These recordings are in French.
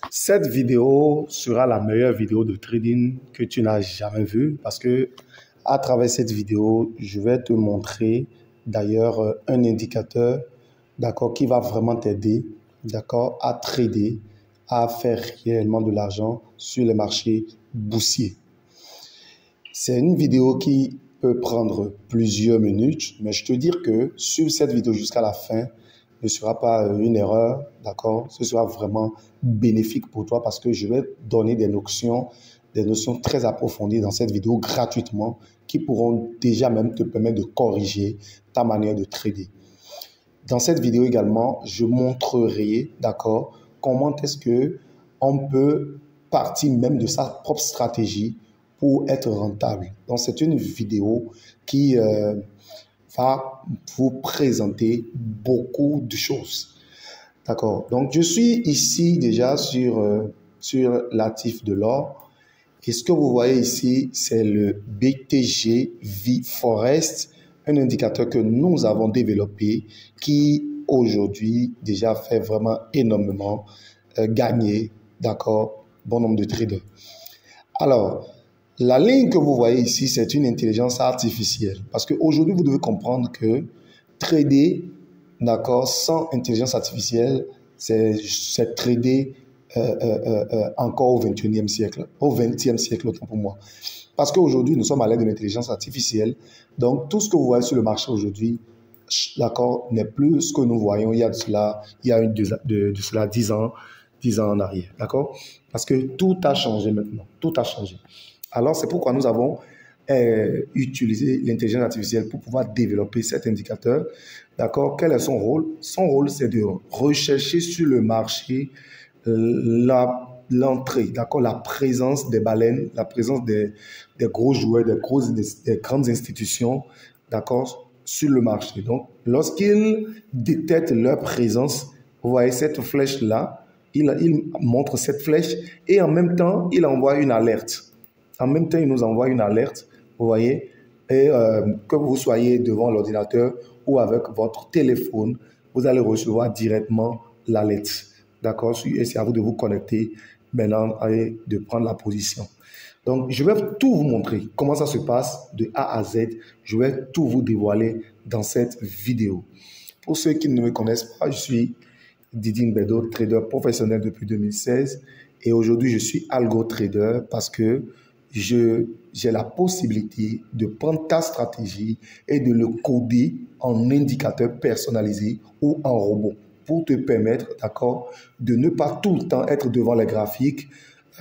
Cette vidéo sera la meilleure vidéo de trading que tu n'as jamais vue parce que à travers cette vidéo, je vais te montrer d'ailleurs un indicateur, d'accord, qui va vraiment t'aider, d'accord, à trader, à faire réellement de l'argent sur les marchés boursiers. C'est une vidéo qui peut prendre plusieurs minutes, mais je te dis que suivre cette vidéo jusqu'à la fin ne sera pas une erreur, d'accord? Ce sera vraiment bénéfique pour toi parce que je vais donner des notions très approfondies dans cette vidéo gratuitement qui pourront déjà même te permettre de corriger ta manière de trader. Dans cette vidéo également, je montrerai, d'accord, comment est-ce que on peut partir même de sa propre stratégie pour être rentable. Donc, c'est une vidéo qui va vous présenter beaucoup de choses. D'accord. Donc, je suis ici déjà sur l'actif de l'or. Et ce que vous voyez ici, c'est le BTG V-Forest, un indicateur que nous avons développé qui, aujourd'hui, déjà fait vraiment énormément gagner, d'accord, bon nombre de traders. Alors, la ligne que vous voyez ici, c'est une intelligence artificielle. Parce qu'aujourd'hui, vous devez comprendre que trader, d'accord, sans intelligence artificielle, c'est trader encore au 21e siècle. Au 20e siècle, autant pour moi. Parce qu'aujourd'hui, nous sommes à l'ère de l'intelligence artificielle. Donc, tout ce que vous voyez sur le marché aujourd'hui, d'accord, n'est plus ce que nous voyons il y a de cela 10 ans en arrière. D'accord? Parce que tout a changé maintenant. Tout a changé. Alors, c'est pourquoi nous avons utilisé l'intelligence artificielle pour pouvoir développer cet indicateur. D'accord? Quel est son rôle? Son rôle, c'est de rechercher sur le marché l'entrée, d'accord, la présence des baleines, la présence des gros joueurs, des grandes institutions, d'accord, sur le marché. Donc, lorsqu'ils détectent leur présence, vous voyez cette flèche-là, il montre cette flèche et en même temps, il envoie une alerte. En même temps, il nous envoie une alerte, vous voyez, et que vous soyez devant l'ordinateur ou avec votre téléphone, vous allez recevoir directement l'alerte. D'accord? Et c'est à vous de vous connecter maintenant et de prendre la position. Donc, je vais tout vous montrer comment ça se passe de A à Z. Je vais tout vous dévoiler dans cette vidéo. Pour ceux qui ne me connaissent pas, je suis Didier Nbedo, trader professionnel depuis 2016. Et aujourd'hui, je suis algo trader parce que j'ai la possibilité de prendre ta stratégie et de le coder en indicateur personnalisé ou en robot pour te permettre, d'accord, de ne pas tout le temps être devant les graphiques,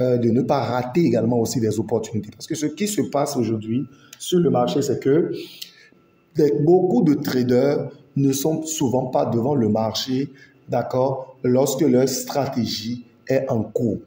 de ne pas rater également aussi des opportunités. Parce que ce qui se passe aujourd'hui sur le marché, c'est que beaucoup de traders ne sont souvent pas devant le marché, d'accord, lorsque leur stratégie est en cours.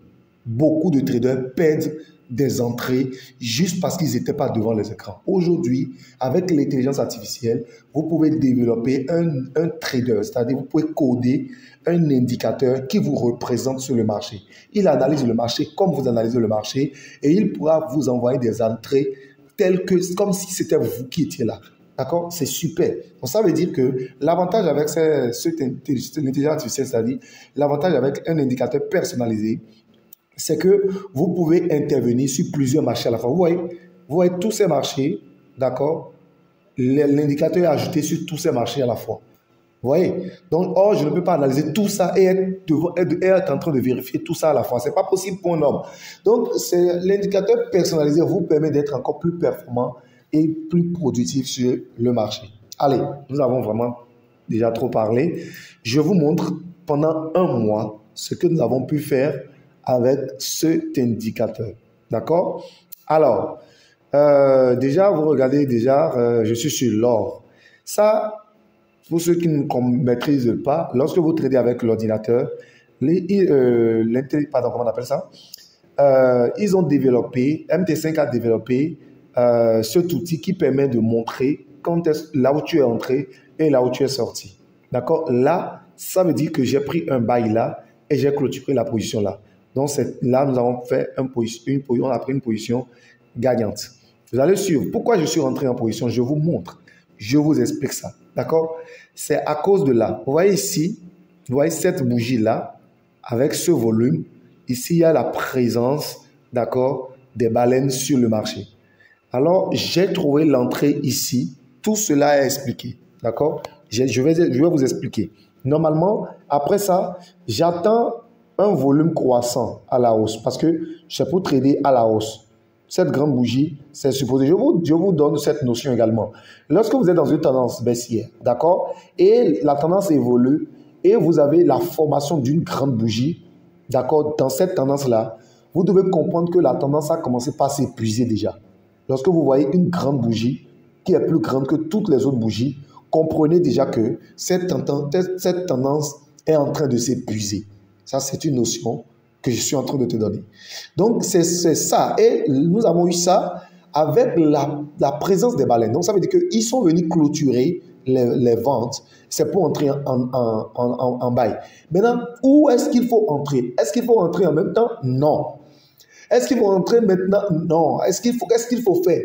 Beaucoup de traders perdent des entrées juste parce qu'ils n'étaient pas devant les écrans. Aujourd'hui, avec l'intelligence artificielle, vous pouvez développer un trader, c'est-à-dire vous pouvez coder un indicateur qui vous représente sur le marché. Il analyse le marché comme vous analysez le marché et il pourra vous envoyer des entrées telles que, comme si c'était vous qui étiez là. D'accord? C'est super. Donc, ça veut dire que l'avantage avec cette intelligence artificielle, c'est-à-dire l'avantage avec un indicateur personnalisé, c'est que vous pouvez intervenir sur plusieurs marchés à la fois. Vous voyez tous ces marchés, d'accord? L'indicateur est ajouté sur tous ces marchés à la fois. Vous voyez? Donc, or, je ne peux pas analyser tout ça et être en train de vérifier tout ça à la fois. Ce n'est pas possible pour un homme. Donc, l'indicateur personnalisé vous permet d'être encore plus performant et plus productif sur le marché. Allez, nous avons vraiment déjà trop parlé. Je vous montre pendant un mois ce que nous avons pu faire avec cet indicateur. D'accord? Alors, déjà, vous regardez déjà, je suis sur l'or. Ça, pour ceux qui ne maîtrisent pas, lorsque vous tradez avec l'ordinateur, comment on appelle ça? Ils ont développé, MT5 a développé cet outil qui permet de montrer là où tu es entré et là où tu es sorti. D'accord? Là, ça veut dire que j'ai pris un bail là et j'ai clôturé la position là. Donc, là, nous avons fait on a pris une position gagnante. Vous allez suivre. Pourquoi je suis rentré en position? Je vous montre. Je vous explique ça. D'accord? C'est à cause de là. Vous voyez ici, vous voyez cette bougie-là, avec ce volume, ici, il y a la présence, d'accord, des baleines sur le marché. Alors, j'ai trouvé l'entrée ici. Tout cela est expliqué, d'accord? Je vais vous expliquer. Normalement, après ça, j'attends un volume croissant à la hausse parce que c'est pour trader à la hausse. Cette grande bougie, c'est supposé. Je vous donne cette notion également. Lorsque vous êtes dans une tendance baissière, d'accord, et la tendance évolue, et vous avez la formation d'une grande bougie, d'accord, dans cette tendance-là, vous devez comprendre que la tendance a commencé par s'épuiser déjà. Lorsque vous voyez une grande bougie qui est plus grande que toutes les autres bougies, comprenez déjà que cette tendance est en train de s'épuiser. Ça, c'est une notion que je suis en train de te donner. Donc, c'est ça. Et nous avons eu ça avec la présence des baleines. Donc, ça veut dire qu'ils sont venus clôturer les ventes. C'est pour entrer en bail. Maintenant, où est-ce qu'il faut entrer? Est-ce qu'il faut entrer en même temps? Non. Est-ce qu'il faut entrer maintenant? Non. Qu'est-ce qu'il faut faire?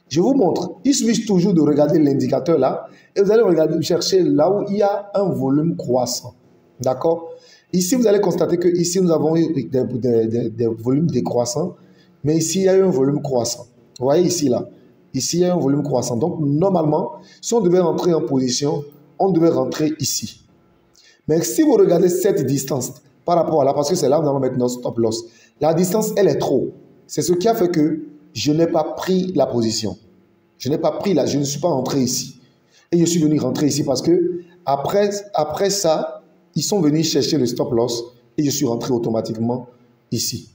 Je vous montre. Il suffit toujours de regarder l'indicateur là et vous allez chercher là où il y a un volume croissant. D'accord? Ici, vous allez constater que ici nous avons eu des volumes décroissants, mais ici, il y a eu un volume croissant. Vous voyez ici, là. Ici, il y a un volume croissant. Donc, normalement, si on devait rentrer en position, on devait rentrer ici. Mais si vous regardez cette distance par rapport à là, parce que c'est là où nous allons mettre notre stop loss, la distance, elle est trop. C'est ce qui a fait que je n'ai pas pris la position. Je n'ai pas pris là, je ne suis pas entré ici. Et je suis venu rentrer ici parce que après ça, ils sont venus chercher le stop loss et je suis rentré automatiquement ici.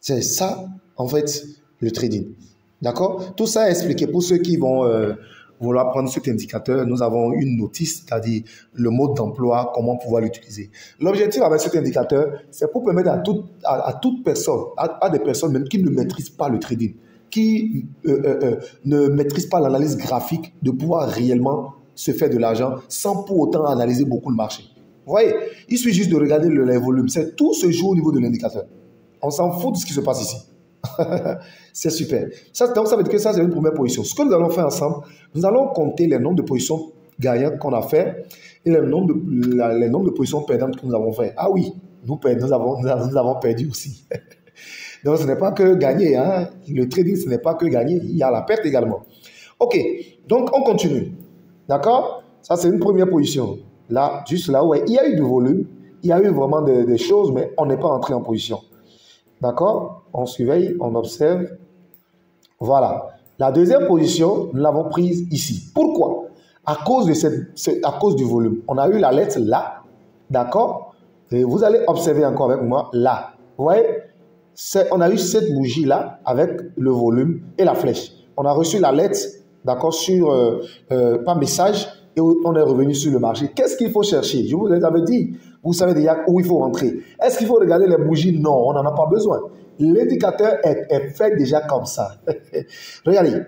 C'est ça, en fait, le trading. D'accord? Tout ça est expliqué pour ceux qui vont vouloir prendre cet indicateur. Nous avons une notice, c'est-à-dire le mode d'emploi, comment pouvoir l'utiliser. L'objectif avec cet indicateur, c'est pour permettre à toute personne, à des personnes même qui ne maîtrisent pas le trading, qui ne maîtrisent pas l'analyse graphique, de pouvoir réellement se faire de l'argent sans pour autant analyser beaucoup le marché. Vous voyez, il suffit juste de regarder les volumes. C'est tout se joue au niveau de l'indicateur. On s'en fout de ce qui se passe ici. C'est super. Donc, ça veut dire que ça, c'est une première position. Ce que nous allons faire ensemble, nous allons compter les nombres de positions gagnantes qu'on a fait et les nombres de positions perdantes que nous avons fait. Ah oui, nous avons perdu aussi. Donc, ce n'est pas que gagner. Hein. Le trading, ce n'est pas que gagner. Il y a la perte également. OK. Donc, on continue. D'accord? Ça, c'est une première position. Là, juste là où il y a eu du volume, il y a eu vraiment des choses, mais on n'est pas entré en position. D'accord? On surveille, on observe. Voilà. La deuxième position, nous l'avons prise ici. Pourquoi? À cause du volume. On a eu la lettre là. D'accord? Et vous allez observer encore avec moi là. Vous voyez? On a eu cette bougie là avec le volume et la flèche. On a reçu la lettre, d'accord, par message et on est revenu sur le marché. Qu'est-ce qu'il faut chercher? Je vous l'avais dit. Vous savez déjà où il faut rentrer. Est-ce qu'il faut regarder les bougies? Non, on n'en a pas besoin. L'indicateur est fait déjà comme ça. Regardez,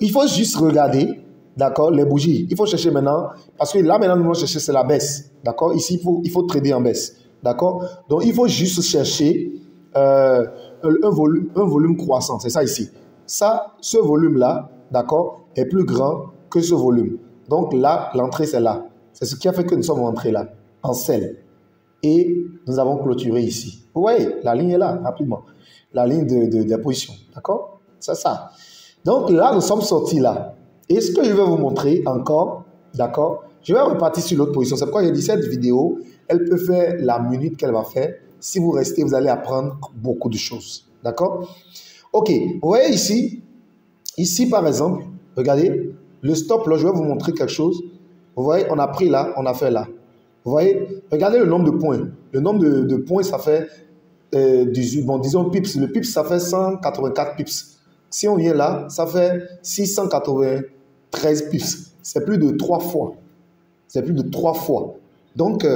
il faut juste regarder, d'accord, les bougies. Il faut chercher maintenant, parce que là maintenant nous allons chercher c'est la baisse, d'accord. Ici il faut trader en baisse, d'accord. Donc il faut juste chercher un volume croissant, c'est ça ici. Ça, ce volume là, d'accord, est plus grand que ce volume. Donc là, l'entrée c'est là. C'est ce qui a fait que nous sommes entrés là, en sell. Et nous avons clôturé ici. Vous voyez, la ligne est là, rapidement. La ligne de position. D'accord? C'est ça. Donc là, nous sommes sortis là. Et ce que je vais vous montrer encore, d'accord? Je vais repartir sur l'autre position. C'est pourquoi j'ai dit cette vidéo, elle peut faire la minute qu'elle va faire. Si vous restez, vous allez apprendre beaucoup de choses. D'accord? Ok. Vous voyez ici, par exemple, regardez, le stop là, je vais vous montrer quelque chose. Vous voyez, on a pris là, on a fait là. Vous voyez, regardez le nombre de points. Le nombre de points, ça fait, disons pips. Le pips, ça fait 184 pips. Si on vient là, ça fait 693 pips. C'est plus de 3 fois. C'est plus de 3 fois. Donc,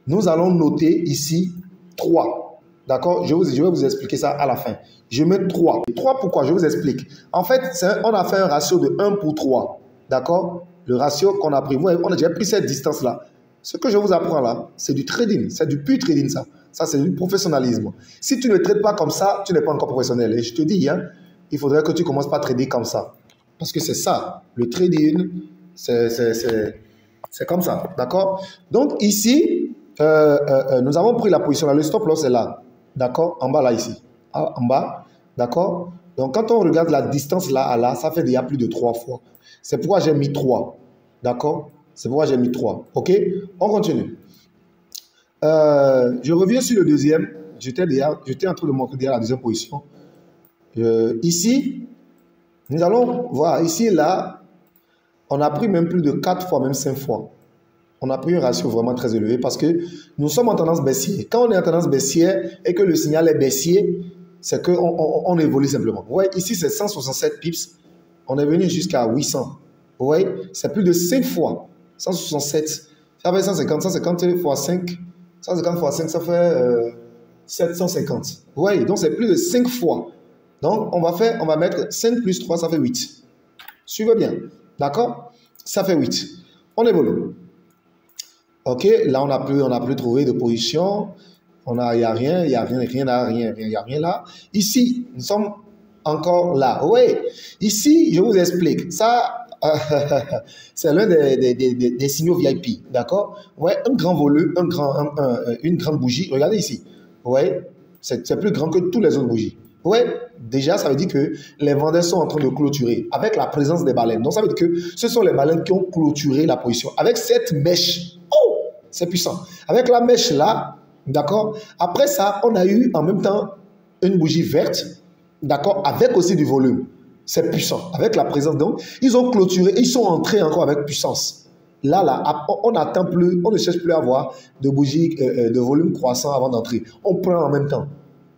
nous allons noter ici 3. D'accord? Je vais vous expliquer ça à la fin. Je mets 3. 3 pourquoi? Je vous explique. En fait, on a fait un ratio de 1 pour 3. D'accord? Le ratio qu'on a pris. Vous voyez, on a déjà pris cette distance-là. Ce que je vous apprends là, c'est du trading. C'est du pur trading, ça. Ça, c'est du professionnalisme. Si tu ne trades pas comme ça, tu n'es pas encore professionnel. Et je te dis, hein, il faudrait que tu commences par trader comme ça. Parce que c'est ça. Le trading, c'est comme ça. D'accord? Donc, ici, nous avons pris la position là. Le stop loss est là. d'accord, en bas là, ici, en bas, d'accord. Donc, quand on regarde la distance là à là, ça fait déjà plus de 3 fois. C'est pourquoi j'ai mis 3, d'accord. C'est pourquoi j'ai mis 3, ok. On continue. Je reviens sur le deuxième. J'étais en train de montrer déjà la deuxième position. Ici, nous allons voir, ici, là, on a pris même plus de 4 fois, même 5 fois. On a pris un ratio vraiment très élevé parce que nous sommes en tendance baissière. Quand on est en tendance baissière et que le signal est baissier, c'est qu'on évolue simplement. Vous voyez, ici, c'est 167 pips. On est venu jusqu'à 800. Vous voyez, c'est plus de 5 fois. 167. Ça fait 150. 150 fois 5. 150 fois 5, ça fait 750. Vous voyez, donc c'est plus de 5 fois. Donc, on va mettre 5 plus 3, ça fait 8. Suivez bien. D'accord? Ça fait 8. On évolue. Ok, là, on n'a plus trouvé de position. Il n'y a rien, il n'y a rien là. Ici, nous sommes encore là. Oui, ici, je vous explique. Ça, c'est l'un des signaux VIP. D'accord? Ouais, un grand volume, une grande bougie. Regardez ici. Ouais, c'est plus grand que toutes les autres bougies. Ouais, déjà, ça veut dire que les vendeurs sont en train de clôturer avec la présence des baleines. Donc, ça veut dire que ce sont les baleines qui ont clôturé la position. Avec cette mèche, oh, c'est puissant. Avec la mèche là, d'accord. Après ça, on a eu en même temps une bougie verte, d'accord, avec aussi du volume. C'est puissant. Avec la présence, donc, ils ont clôturé et ils sont entrés encore avec puissance. Là, on n'attend plus, on ne cherche plus à avoir de bougies de volume croissant avant d'entrer. On prend en même temps.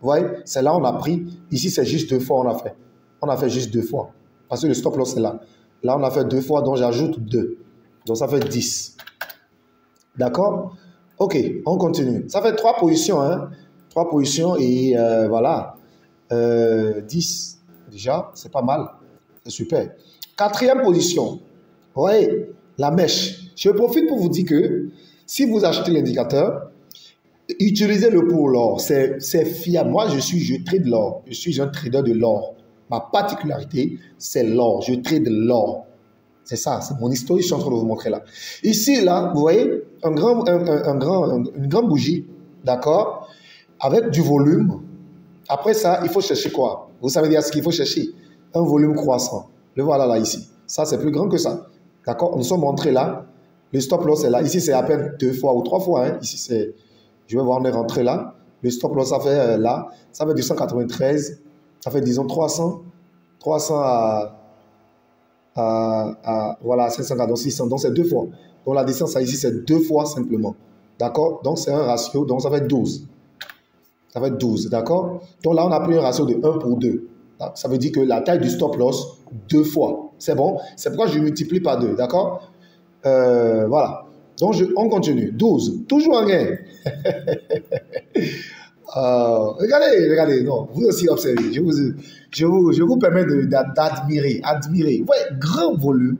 Vous voyez, c'est là on a pris. Ici, c'est juste 2 fois on a fait. On a fait juste 2 fois. Parce que le stop loss est là. Là, on a fait 2 fois, donc j'ajoute 2. Donc, ça fait 10. D'accord? Ok, on continue. Ça fait 3 positions. Hein? 3 positions et voilà. 10. Déjà, c'est pas mal. C'est super. 4e position. Vous voyez, la mèche. Je profite pour vous dire que si vous achetez l'indicateur, utilisez-le pour l'or. C'est fiable. Moi, je trade l'or. Je suis un trader de l'or. Ma particularité, c'est l'or. Je trade l'or. C'est ça, c'est mon histoire, je suis en train de vous montrer là. Ici, là, vous voyez, une grande bougie, d'accord, avec du volume. Après ça, il faut chercher quoi? Vous savez dire ce qu'il faut chercher? Un volume croissant. Le voilà là, ici. Ça, c'est plus grand que ça. D'accord? Nous sommes entrés là. Le stop loss est là. Ici, c'est à peine 2 fois ou 3 fois. Hein. Ici, c'est... Je vais voir, on est rentré là. Le stop loss, ça fait là. Ça fait 293. Ça fait, disons, 300. 300 voilà, 500, donc 600. Donc, c'est 2 fois. Donc, la distance ici, c'est 2 fois simplement. D'accord? Donc, c'est un ratio. Donc, ça fait 12. Ça fait 12. D'accord? Donc, là, on a pris un ratio de 1 pour 2. Ça veut dire que la taille du stop loss, 2 fois. C'est bon? C'est pourquoi je multiplie par 2. D'accord? Voilà. Donc, on continue. 12. Toujours en gain. Regardez. Non, vous aussi observez. Je vous permets d'admirer. Admirer. Ouais, grand volume.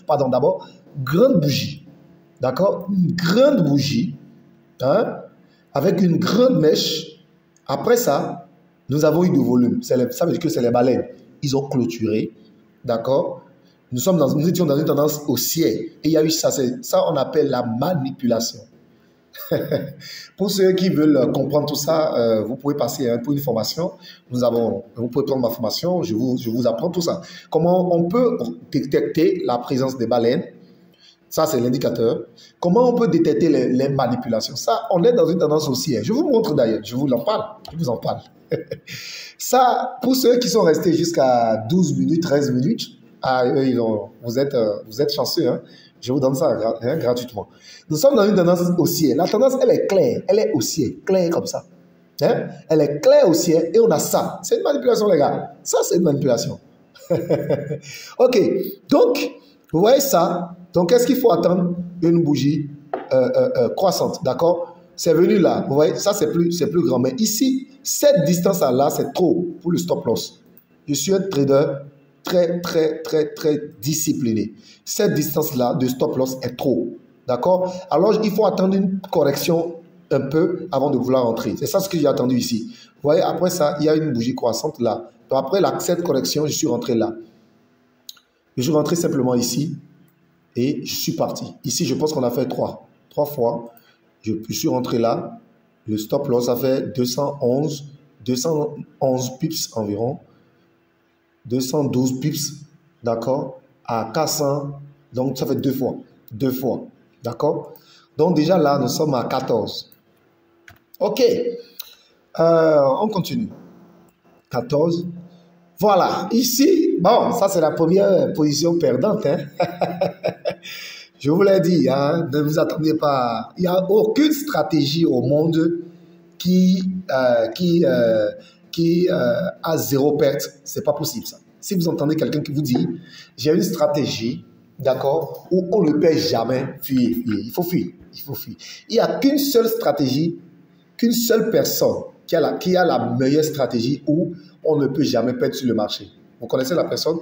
D'abord, grande bougie. D'accord? Une grande bougie. Hein? Avec une grande mèche. Après ça, nous avons eu du volume. Ça veut dire que c'est les baleines. Ils ont clôturé. D'accord? Nous étions dans une tendance haussière. Et il y a eu ça. Ça, on appelle la manipulation. Pour ceux qui veulent comprendre tout ça, vous pouvez passer pour une formation. Vous pouvez prendre ma formation. Je vous apprends tout ça. Comment on peut détecter la présence des baleines. Ça, c'est l'indicateur. Comment on peut détecter les manipulations. Ça, on est dans une tendance haussière. Je vous montre d'ailleurs. Je vous en parle. Ça, pour ceux qui sont restés jusqu'à 12 minutes, 13 minutes, vous êtes chanceux. Hein? Je vous donne ça gratuitement. Nous sommes dans une tendance haussière. La tendance, elle est claire. Elle est haussière. Claire comme ça. Hein? Elle est claire haussière et on a ça. C'est une manipulation, les gars. Ça, c'est une manipulation. OK. Donc, vous voyez ça. Donc, qu'est-ce qu'il faut attendre? Une bougie croissante. D'accord? C'est venu là. Vous voyez, ça, c'est plus grand. Mais ici, cette distance-là, c'est trop pour le stop loss. Je suis un trader très discipliné. Cette distance-là de stop loss est trop. D'accord? Alors, il faut attendre une correction un peu avant de vouloir entrer. C'est ça ce que j'ai attendu ici. Vous voyez, après ça, il y a une bougie croissante là. Donc, après cette correction, je suis rentré là. Je suis rentré simplement ici et je suis parti. Ici, je pense qu'on a fait 3 fois. Je suis rentré là. Le stop loss, ça fait 211 pips environ. 212 pips, d'accord, à 400, donc ça fait deux fois, d'accord. Donc déjà là, nous sommes à 14. Ok, on continue. 14. Voilà, ici, bon, ça c'est la première position perdante. Hein. Je vous l'ai dit, hein, ne vous attendez pas. Il n'y a aucune stratégie au monde qui a zéro perte. C'est pas possible ça. Si vous entendez quelqu'un qui vous dit, j'ai une stratégie, d'accord, où on ne perd jamais, fuyez. Il faut fuir. Il n'y a qu'une seule stratégie, qu'une seule personne qui a la meilleure stratégie où on ne peut jamais perdre sur le marché. Vous connaissez la personne?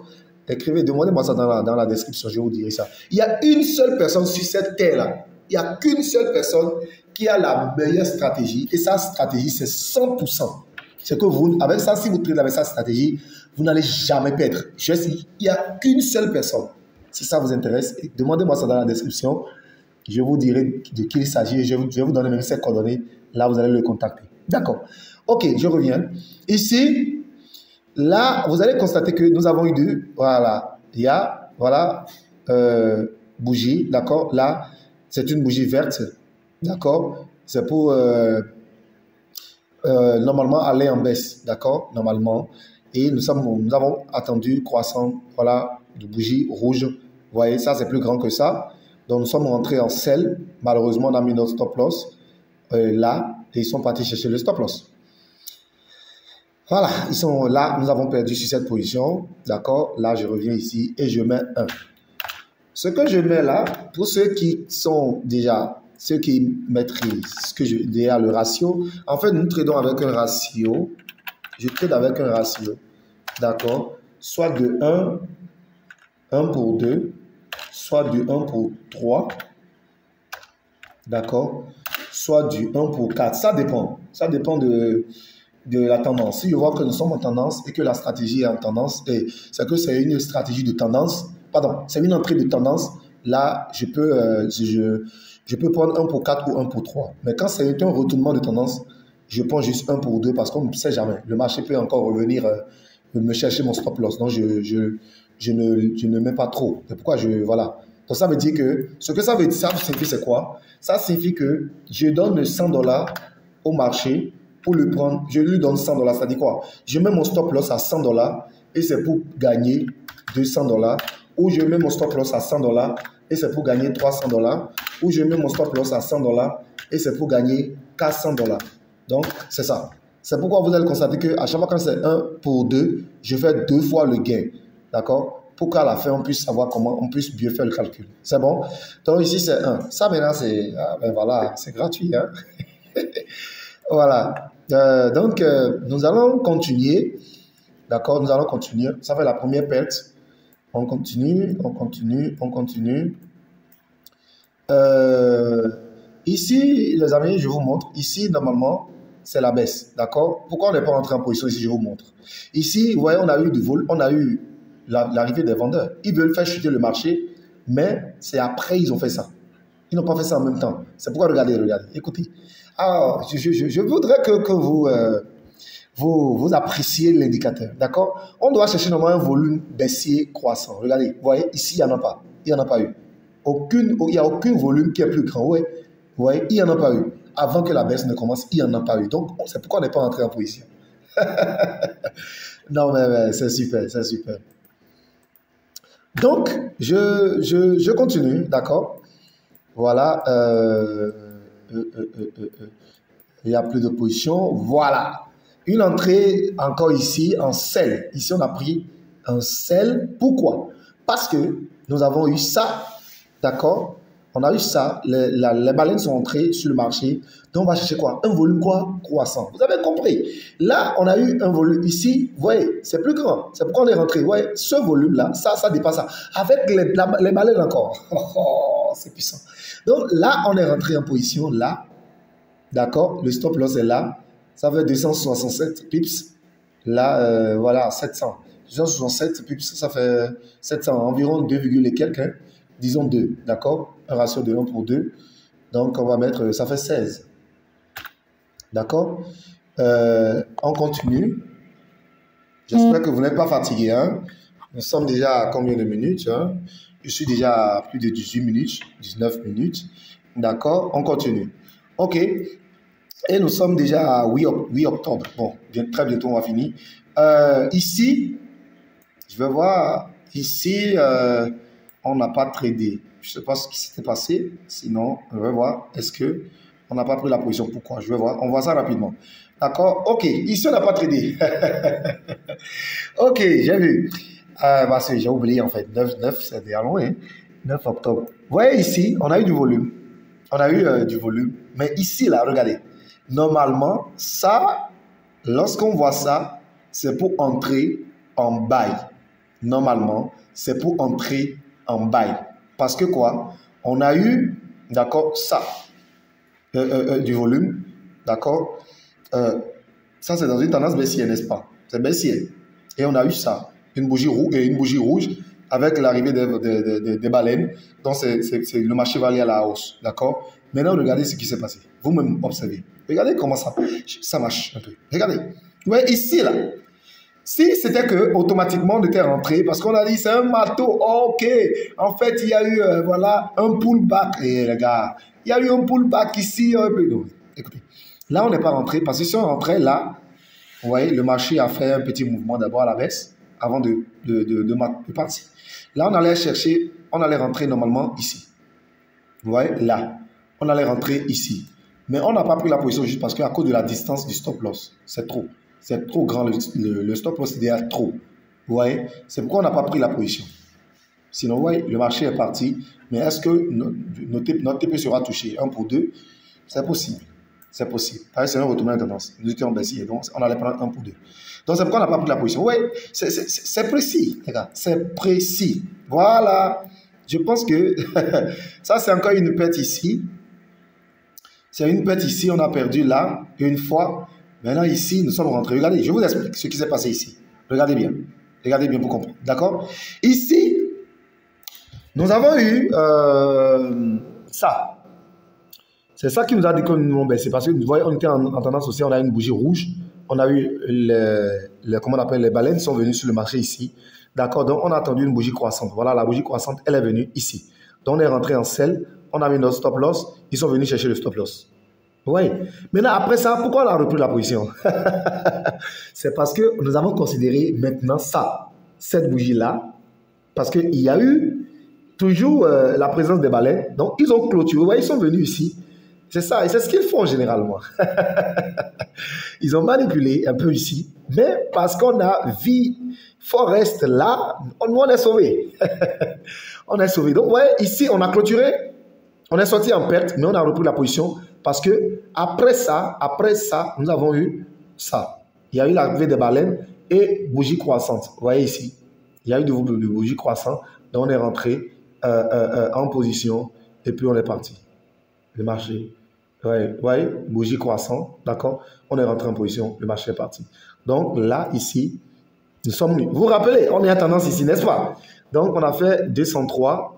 Écrivez, demandez-moi ça dans la description, je vous dirai ça. Il y a une seule personne sur cette terre-là. Il n'y a qu'une seule personne qui a la meilleure stratégie. Et sa stratégie, c'est 100%. C'est que vous, avec ça, si vous tradez avec sa stratégie, vous n'allez jamais perdre. Je sais, il n'y a qu'une seule personne. Si ça vous intéresse, demandez-moi ça dans la description. Je vous dirai de qui il s'agit. Je vais vous donner même ses coordonnées. Là, vous allez le contacter. D'accord. Ok, je reviens. Ici, là, vous allez constater que nous avons eu deux. Voilà. Il y a, voilà, bougie. D'accord. Là, c'est une bougie verte. D'accord. C'est pour normalement aller en baisse. D'accord. Normalement. Et nous avons attendu croissant. Voilà, de bougie rouge. Vous voyez, ça, c'est plus grand que ça. Donc, nous sommes rentrés en sell. Malheureusement, on a mis notre stop loss là. Et ils sont partis chercher le stop loss. Voilà, ils sont là, nous avons perdu sur cette position, d'accord. Là, je reviens ici et je mets 1. Ce que je mets là, pour ceux qui sont déjà, ceux qui maîtrisent déjà le ratio, en fait, nous tradons avec un ratio, je trade avec un ratio, d'accord, soit de 1 pour 2, soit du 1 pour 3, d'accord, soit du 1 pour 4, ça dépend de la tendance. Si je vois que nous sommes en tendance et que la stratégie est en tendance, c'est que c'est une stratégie de tendance, pardon, c'est une entrée de tendance, là, je peux prendre 1 pour 4 ou 1 pour 3. Mais quand c'est un retournement de tendance, je prends juste 1 pour 2 parce qu'on ne sait jamais. Le marché peut encore revenir me chercher mon stop loss. Donc, je ne mets pas trop. C'est pourquoi voilà. Donc, ça veut dire que, ce que ça signifie, c'est quoi? Ça signifie que je donne 100 $ au marché pour le prendre, je lui donne 100 $. Ça dit quoi? Je mets mon stop loss à 100 $ et c'est pour gagner 200 $. Ou je mets mon stop loss à 100 $ et c'est pour gagner 300 $. Ou je mets mon stop loss à 100 $ et c'est pour gagner 400 $. Donc, c'est ça. C'est pourquoi vous allez constater qu'à chaque fois quand c'est 1 pour 2, je fais 2 fois le gain. D'accord? Pour qu'à la fin, on puisse savoir comment on puisse mieux faire le calcul. C'est bon? Donc, ici, c'est 1. Ça, maintenant, c'est voilà, c'est gratuit. Hein? Voilà. Donc, nous allons continuer. D'accord, nous allons continuer. Ça fait la première perte. On continue. Ici, les amis, je vous montre. Ici, normalement, c'est la baisse. D'accord? Pourquoi on n'est pas rentré en position ici? Je vous montre. Ici, vous voyez, on a eu du vol. On a eu l'arrivée des vendeurs. Ils veulent faire chuter le marché, mais c'est après ils ont fait ça. Ils n'ont pas fait ça en même temps. C'est pourquoi, regardez. Écoutez. Alors, je voudrais que vous appréciez l'indicateur. D'accord? On doit chercher normalement un volume baissier croissant. Regardez, vous voyez, ici, il n'y en a pas. Il n'y en a pas eu. Il n'y a aucun volume qui est plus grand. Ouais. Vous voyez, il n'y en a pas eu. Avant que la baisse ne commence, il n'y en a pas eu. Donc, c'est pourquoi on n'est pas entré en position. Non, mais c'est super, c'est super. Donc, je continue, d'accord? Voilà. Il n'y a plus de position. Voilà. Une entrée encore ici en sell. Ici, on a pris un sell. Pourquoi? Parce que nous avons eu ça. D'accord? On a eu ça. Les baleines sont entrées sur le marché. Donc, on va chercher quoi? Un volume quoi? Croissant. Vous avez compris? Là, on a eu un volume ici. Vous voyez, c'est plus grand. C'est pourquoi on est rentré. Vous voyez, ce volume-là, ça dépasse ça. Avec les baleines encore. Oh, c'est puissant. Donc, là, on est rentré en position là. D'accord? Le stop loss est là. Ça fait 267 pips. Là, voilà, 700. 267 pips, ça fait 700. Environ 2, et quelques. Hein? Disons 2. D'accord? Un ratio de 1 pour 2. Donc, on va mettre, ça fait 16. D'accord? On continue. J'espère que vous n'êtes pas fatigué. Hein? Nous sommes déjà à combien de minutes? Hein? Je suis déjà à plus de 18 minutes, 19 minutes. D'accord? On continue. OK. Et nous sommes déjà à 8 octobre. Bon, très bientôt, on va finir. Ici, je vais voir. Ici, on n'a pas tradé. Je ne sais pas ce qui s'était passé. Sinon, on va voir. Est-ce que on n'a pas pris la position? Pourquoi? Je vais voir. On voit ça rapidement. D'accord? OK. Ici, on n'a pas tradé. OK, j'ai vu. J'ai oublié en fait. 9 c'est déjà loin. Hein? 9 octobre. Vous voyez ici, on a eu du volume. On a eu du volume. Mais ici, là, regardez. Normalement, ça, lorsqu'on voit ça, c'est pour entrer en buy. Normalement, c'est pour entrer en buy. Parce que quoi? On a eu, d'accord, ça, du volume, d'accord? Ça, c'est dans une tendance baissière, n'est-ce pas? C'est baissière. Et on a eu ça, une bougie rouge avec l'arrivée des baleines. Donc, le marché va aller à la hausse, d'accord? Maintenant, regardez ce qui s'est passé. Vous-même observez. Regardez comment ça marche un peu. Regardez. Ouais, ici, là. Si c'était que automatiquement on était rentré, parce qu'on a dit c'est un marteau, ok. En fait, il y a eu voilà un pullback. Et les gars, il y a eu un pullback ici. Écoutez, là on n'est pas rentré parce que si on rentrait là, vous voyez, le marché a fait un petit mouvement d'abord à la baisse avant de partir. Là, on allait chercher, on allait rentrer normalement ici. Vous voyez, là, on allait rentrer ici. Mais on n'a pas pris la position juste parce qu'à cause de la distance du stop loss, c'est trop. C'est trop grand, le stop loss est déjà trop. Vous voyez, c'est pourquoi on n'a pas pris la position. Sinon, vous voyez, le marché est parti. Mais est-ce que notre TP sera touché 1 pour 2? C'est possible. C'est possible. C'est un retournement de tendance. Nous étions baissiers, donc on allait prendre 1 pour 2. Donc c'est pourquoi on n'a pas pris la position. Oui, c'est précis, les gars. C'est précis. Voilà. Je pense que ça, c'est encore une perte ici. C'est une perte ici. On a perdu là une fois. Maintenant, ici, nous sommes rentrés. Regardez, je vous explique ce qui s'est passé ici. Regardez bien. Regardez bien pour comprendre. D'accord? Ici, nous avons eu ça. C'est ça qui nous a dit que nous avons baissé. Parce que vous voyez, on était en tendance aussi, on a une bougie rouge. On a eu comment on appelle, les baleines sont venues sur le marché ici. D'accord? Donc, on a attendu une bougie croissante. Voilà, la bougie croissante, elle est venue ici. Donc, on est rentré en sell. On a mis notre stop loss. Ils sont venus chercher le stop loss. Oui. Maintenant, après ça, pourquoi on a repris la position? C'est parce que nous avons considéré maintenant ça, cette bougie-là, parce qu'il y a eu toujours la présence des baleines. Donc, ils ont clôturé. Vous voyez, ils sont venus ici. C'est ça, et c'est ce qu'ils font généralement. Ils ont manipulé un peu ici, mais parce qu'on a vu Forest là, on est sauvé. On est sauvé. Donc, ouais, ici, on a clôturé, on est sorti en perte, mais on a repris la position parce que après ça, nous avons eu ça. Il y a eu l'arrivée des baleines et bougie croissante. Vous voyez ici, il y a eu de bougie croissante, donc on est rentré en position et puis on est parti. Le marché. Ouais, ouais, bougie croissant, d'accord? On est rentré en position, le marché est parti. Donc là, ici, nous sommes venus. Vous vous rappelez, on est à tendance ici, n'est-ce pas? Donc on a fait 203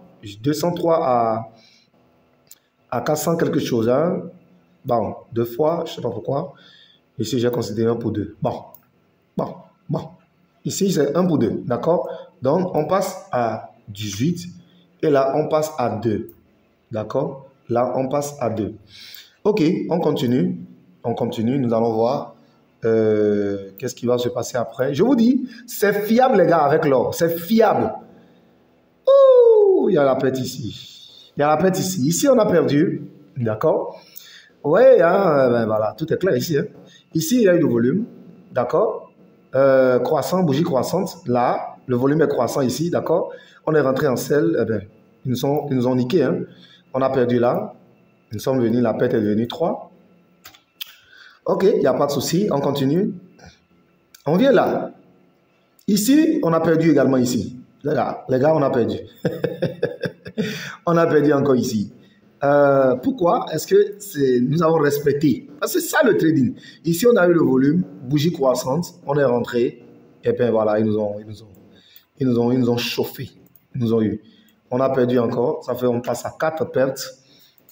à 400 quelque chose. Hein? Bon, 2 fois, je ne sais pas pourquoi. Ici, j'ai considéré 1 pour 2. Bon. Ici, c'est 1 pour 2, d'accord? Donc on passe à 18 et là, on passe à 2, d'accord? Là, on passe à 2. Ok, on continue, nous allons voir qu'est-ce qui va se passer après. Je vous dis, c'est fiable les gars avec l'or, c'est fiable. Ouh, il y a la perte ici, Ici, on a perdu, d'accord? Oui, hein, ben voilà, tout est clair ici. Hein. Ici, il y a eu du volume, d'accord? Croissant, bougie croissante, là, le volume est croissant ici, d'accord? On est rentré en sell, eh ben, ils nous ont niqué, hein. On a perdu là. Nous sommes venus, la perte est devenue 3. Ok, il n'y a pas de souci, on continue. On vient là. Ici, on a perdu également ici. Les gars, on a perdu. On a perdu encore ici. Pourquoi? Est-ce que nous avons respecté? Parce que c'est ça le trading. Ici, on a eu le volume, bougie croissante, on est rentré. Et bien voilà, ils nous ont chauffé. Ils nous ont eu. On a perdu encore. Ça fait, on passe à 4 pertes.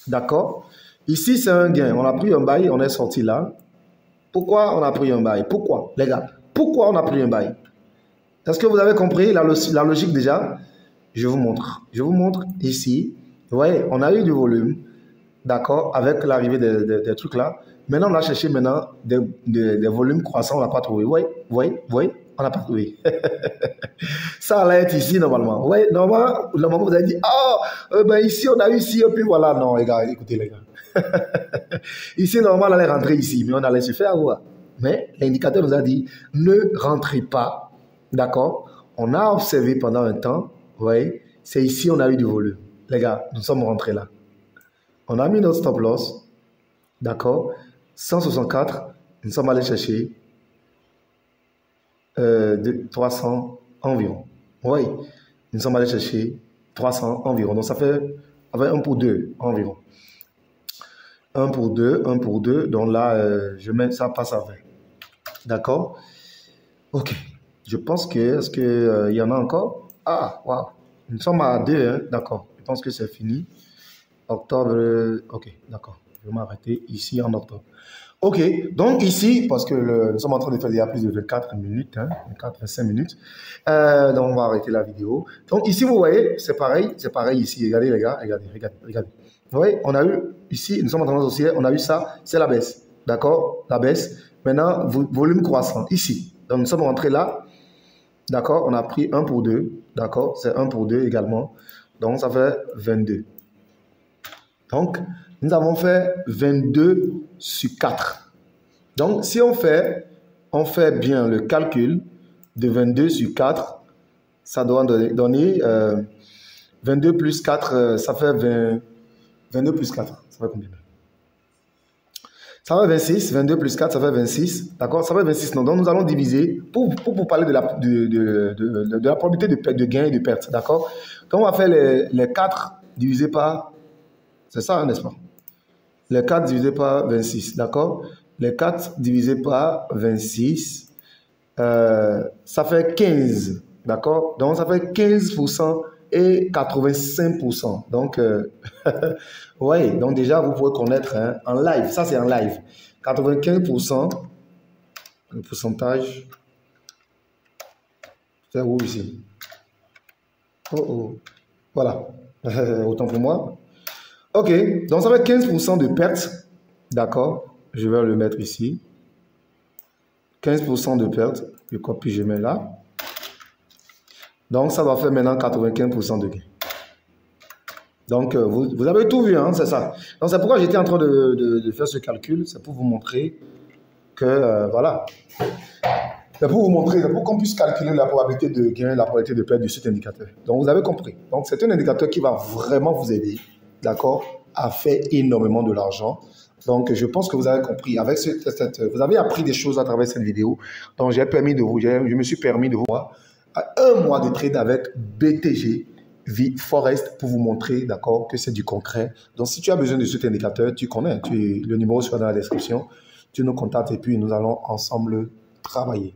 D'accord? Ici, c'est un gain. On a pris un bail, on est sorti là. Pourquoi on a pris un bail? Pourquoi, les gars? Pourquoi on a pris un bail? Est-ce que vous avez compris la logique déjà? Je vous montre. Je vous montre ici. Vous voyez, on a eu du volume, d'accord, avec l'arrivée des trucs là. Maintenant, on a cherché maintenant des volumes croissants, on n'a pas trouvé. Oui, on n'a pas trouvé. Ça allait être ici normalement. Oui, normalement, vous avez dit, ben ici, on a eu ici, et puis voilà. Non, les gars, écoutez les gars. Ici, normalement, on allait rentrer ici, mais on allait se faire avoir. Mais l'indicateur nous a dit, ne rentrez pas, d'accord? On a observé pendant un temps, vous voyez, c'est ici, on a eu du volume. Les gars, nous sommes rentrés là. On a mis notre stop loss, d'accord? 164, nous sommes allés chercher 300 environ. Oui, nous sommes allés chercher 300 environ. Donc ça fait 1 pour 2 environ. 1 pour 2, 1 pour 2. Donc là, je mets ça passe à 20. D'accord? Ok. Je pense que, est-ce qu'il y en a encore? Ah, waouh. Nous sommes à 2, hein? D'accord. Je pense que c'est fini. Octobre, ok, d'accord. Je vais m'arrêter ici en octobre. Ok, donc ici, parce que nous sommes en train de faire déjà plus de 24 minutes, hein, 25 minutes. Donc on va arrêter la vidéo. Donc ici, vous voyez, c'est pareil ici. Regardez les gars, regardez. Vous voyez, on a eu ici, nous sommes en train d'osciller, on a eu ça, c'est la baisse. D'accord? La baisse. Maintenant, volume croissant, ici. Donc nous sommes rentrés là. D'accord? On a pris 1 pour 2. D'accord? C'est 1 pour 2 également. Donc ça fait 22. Donc, nous avons fait 22 sur 4. Donc, si on fait bien le calcul de 22 sur 4, ça doit donner 22 plus 4, ça fait 20. 22 plus 4, ça fait combien? Ça fait 26. 22 plus 4, ça fait 26. D'accord? Ça fait 26. Non. Donc, nous allons diviser pour parler de la probabilité de gain et de perte. D'accord? Donc, on va faire les 4 divisé par... C'est ça, n'est-ce pas? Les 4 divisé par 26, d'accord? Les 4 divisé par 26, ça fait 15, d'accord? Donc, ça fait 15% et 85%. Donc, oui, donc déjà, vous pouvez connaître hein, en live. Ça, c'est en live. 95%, le pourcentage, c'est où ici? Voilà. Autant pour moi. Ok, donc ça fait 15% de perte. D'accord, je vais le mettre ici. 15% de perte. Je copie, je mets là. Donc, ça va faire maintenant 95% de gain. Donc, vous avez tout vu, hein, c'est ça. Donc, c'est pourquoi j'étais en train de faire ce calcul. C'est pour vous montrer que, voilà. C'est pour vous montrer, c'est pour qu'on puisse calculer la probabilité de gain, la probabilité de perte de cet indicateur. Donc, vous avez compris. Donc, c'est un indicateur qui va vraiment vous aider, d'accord, à faire énormément de l'argent. Donc, je pense que vous avez compris. Avec vous avez appris des choses à travers cette vidéo. Donc, je me suis permis de vous voir un mois de trade avec BTG Forest pour vous montrer, d'accord, que c'est du concret. Donc, si tu as besoin de cet indicateur, tu connais, le numéro sera dans la description. Tu nous contactes et puis nous allons ensemble travailler.